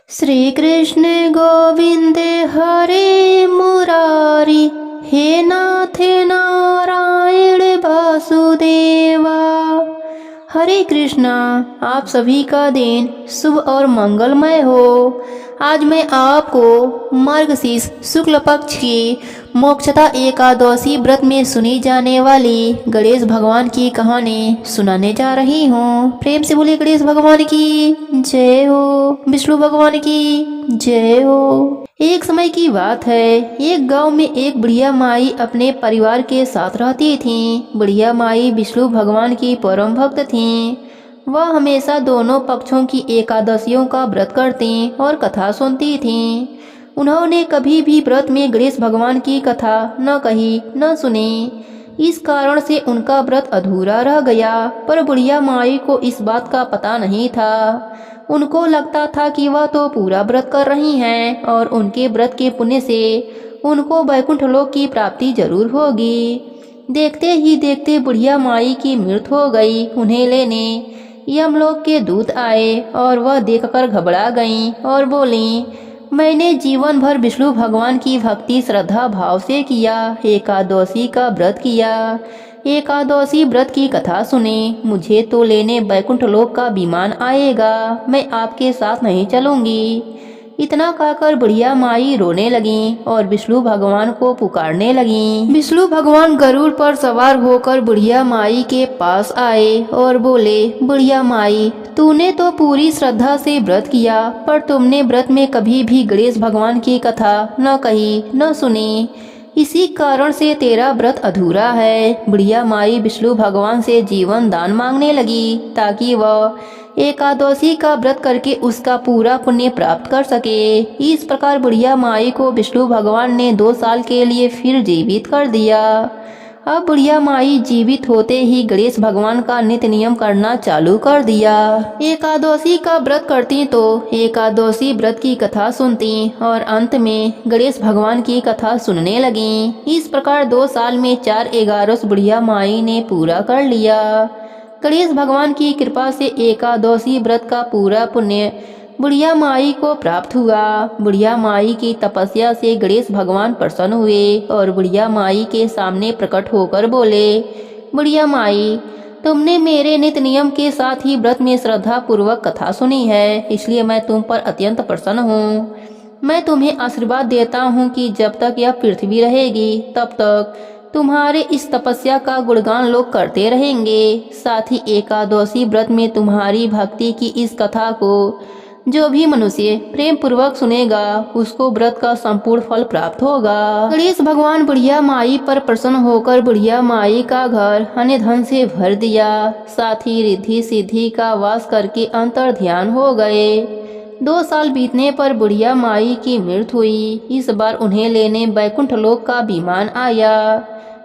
श्री कृष्ण गोविंद हरे मुरारी, हे नाथ नारायण वासुदेवा। हरे कृष्णा। आप सभी का दिन शुभ और मंगलमय हो। आज मैं आपको मार्गशीर्ष शुक्ल पक्ष की मोक्षदा एकादशी व्रत में सुनी जाने वाली गणेश भगवान की कहानी सुनाने जा रही हूँ। प्रेम से बोलिए गणेश भगवान की जय हो, विष्णु भगवान की जय हो। एक समय की बात है, एक गांव में एक बुढ़िया माई अपने परिवार के साथ रहती थी। बुढ़िया माई विष्णु भगवान की परम भक्त थी। वह हमेशा दोनों पक्षों की एकादशियों का व्रत करती और कथा सुनती थी। उन्होंने कभी भी व्रत में गणेश भगवान की कथा न कही न सुनी। इस कारण से उनका व्रत अधूरा रह गया। पर बुढ़िया माई को इस बात का पता नहीं था। उनको लगता था कि वह तो पूरा व्रत कर रही हैं और उनके व्रत के पुण्य से उनको वैकुंठ लोक की प्राप्ति जरूर होगी। देखते ही देखते बुढ़िया माई की मृत्यु हो गई। उन्हें लेने यमलोक के दूत आए और वह देखकर घबरा गईं और बोलीं, मैंने जीवन भर विष्णु भगवान की भक्ति श्रद्धा भाव से किया, एकादशी का व्रत किया, एकादशी व्रत की कथा सुनी। मुझे तो लेने वैकुंठ लोक का विमान आएगा, मैं आपके साथ नहीं चलूंगी। इतना कहकर बुढ़िया माई रोने लगी और विष्णु भगवान को पुकारने लगी। विष्णु भगवान गरुड़ पर सवार होकर बुढ़िया माई के पास आए और बोले, बुढ़िया माई, तूने तो पूरी श्रद्धा से व्रत किया, पर तुमने व्रत में कभी भी गणेश भगवान की कथा न कही न सुनी। इसी कारण से तेरा व्रत अधूरा है। बुढ़िया माई विष्णु भगवान से जीवन दान मांगने लगी ताकि वह एकादशी का व्रत करके उसका पूरा पुण्य प्राप्त कर सके। इस प्रकार बुढ़िया माई को विष्णु भगवान ने 2 साल के लिए फिर जीवित कर दिया। अब बुढ़िया माई जीवित होते ही गणेश भगवान का नित्य नियम करना चालू कर दिया। एकादशी का व्रत करती तो एकादशी व्रत की कथा सुनती और अंत में गणेश भगवान की कथा सुनने लगी। इस प्रकार 2 साल में 4 एकादश बुढ़िया माई ने पूरा कर लिया। गणेश भगवान की कृपा से एकादशी व्रत का पूरा पुण्य बुढ़िया माई को प्राप्त हुआ। बुढ़िया माई की तपस्या से गणेश भगवान प्रसन्न हुए और बुढ़िया माई के सामने प्रकट होकर बोले, बुढ़िया माई, तुमने मेरे नित्य नियम के साथ ही व्रत में श्रद्धा पूर्वक कथा सुनी है, इसलिए मैं तुम पर अत्यंत प्रसन्न हूँ। मैं तुम्हें आशीर्वाद देता हूँ कि जब तक यह पृथ्वी रहेगी तब तक तुम्हारे इस तपस्या का गुणगान लोग करते रहेंगे। साथ ही एकादशी व्रत में तुम्हारी भक्ति की इस कथा को जो भी मनुष्य प्रेम पूर्वक सुनेगा उसको व्रत का संपूर्ण फल प्राप्त होगा। गणेश भगवान बुढ़िया माई पर प्रसन्न होकर बुढ़िया माई का घर अन्य धन से भर दिया। साथ ही रिद्धि सिद्धि का वास करके अंतर ध्यान हो गए। 2 साल बीतने पर बुढ़िया माई की मृत्यु हुई। इस बार उन्हें लेने वैकुंठ लोक का विमान आया।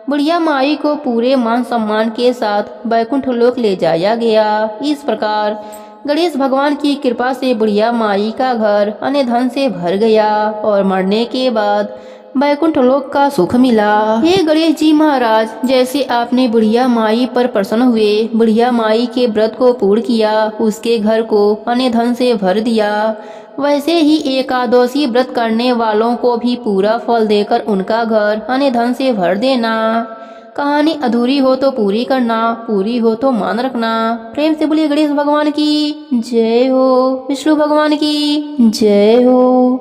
बुढ़िया माई को पूरे मान सम्मान के साथ वैकुंठ लोक ले जाया गया। इस प्रकार गणेश भगवान की कृपा से बुढ़िया माई का घर अन्य धन से भर गया और मरने के बाद वैकुंठ लोक का सुख मिला। हे गणेश जी महाराज, जैसे आपने बुढ़िया माई पर प्रसन्न हुए, बुढ़िया माई के व्रत को पूर्ण किया, उसके घर को अन्य धन से भर दिया, वैसे ही एकादशी व्रत करने वालों को भी पूरा फल देकर उनका घर अन्य धन से भर देना। कहानी अधूरी हो तो पूरी करना, पूरी हो तो मान रखना। प्रेम से बोलिए गणेश भगवान की जय हो, विष्णु भगवान की जय हो।